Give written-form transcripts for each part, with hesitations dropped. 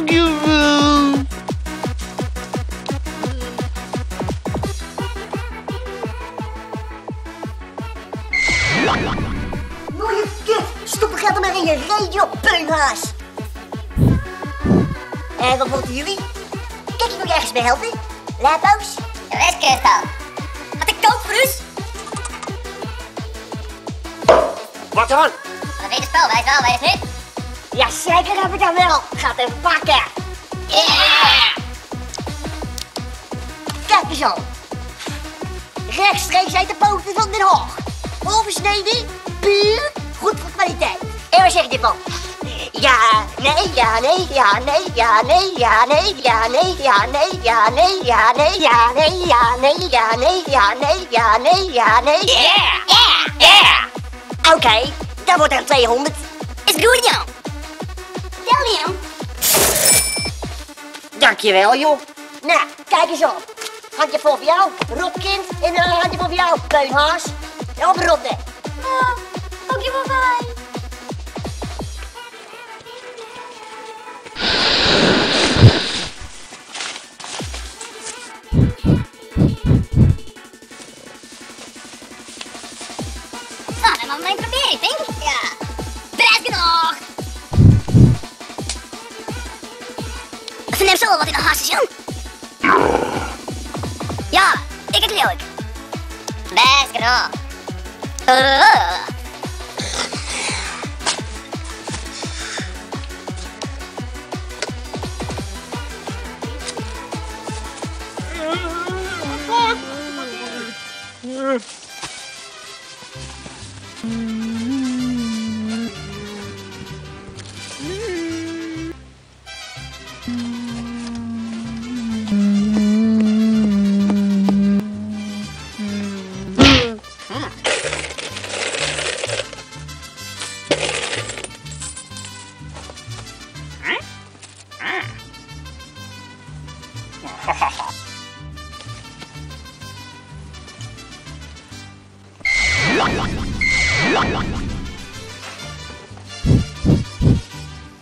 Dankjewel. Mooie kut, stop de geld er maar in je reet, joh, peunhaas. En wat vonden jullie? Kijk je nog ergens bij helpen? Lapo's? De rest al. Wat ik kook, Bruce? Wat dan? Dat weet het spel, weet wel, weet het niet? Ja, zeker heb ik dat wel. Gaat even pakken. Yeah! Kijk eens al. Rechtstreeks uit de poten van Den Haag. Oversneden, puur, goed voor kwaliteit. En wat zeg je van? Ja, nee, ja, nee, ja, nee, ja, nee, ja, nee, ja, nee, ja, nee, ja, nee, ja, nee, ja, nee, ja, nee, ja, nee, ja, nee, ja, nee, ja, nee. Yeah! Yeah! Yeah! Oké, dat wordt dan 200. Is goed, joh. Tel je hem? Dankjewel, joh. Nou, kijk eens op. Handje voor jou, rotkind. En een handje voor jou, peunhaas. En oprotten. Ook je voor mij. Nou, dan mijn proberen, denk ik. Ja. Prijs genoeg. Verneem zo wat in de haarstation. Ja, ik het leuk. Best genoeg.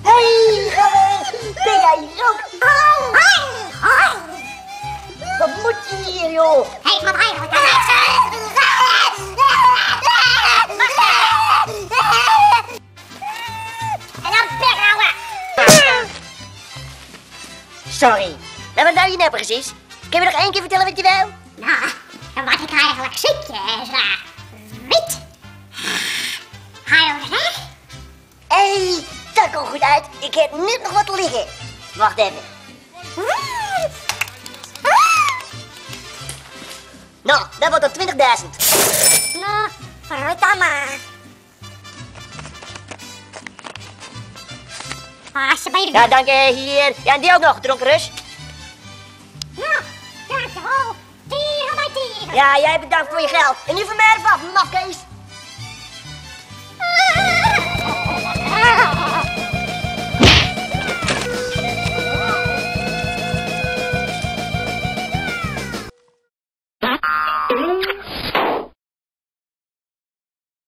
Hey, ben jij zo? Wat moet je hier, joh? Hij gaat eigenlijk en dan weghouden! Sorry. Nou, wat nou je nou precies? Kun je me nog één keer vertellen wat je wil? Nou, en wat ik eigenlijk zie is wit. Heel recht. Hé, dat komt goed uit. Ik heb net nog wat liggen. Wacht even. Nou, dat wordt dan 20.000. Nou, vooruit dan maar. Alsjeblieft. Ja, dank je, hier. Ja, en die ook nog, dronken rus. Nou, dankjewel. 10 bij 10. Ja, jij bedankt voor je geld. En nu voor mij ervan, mafkees.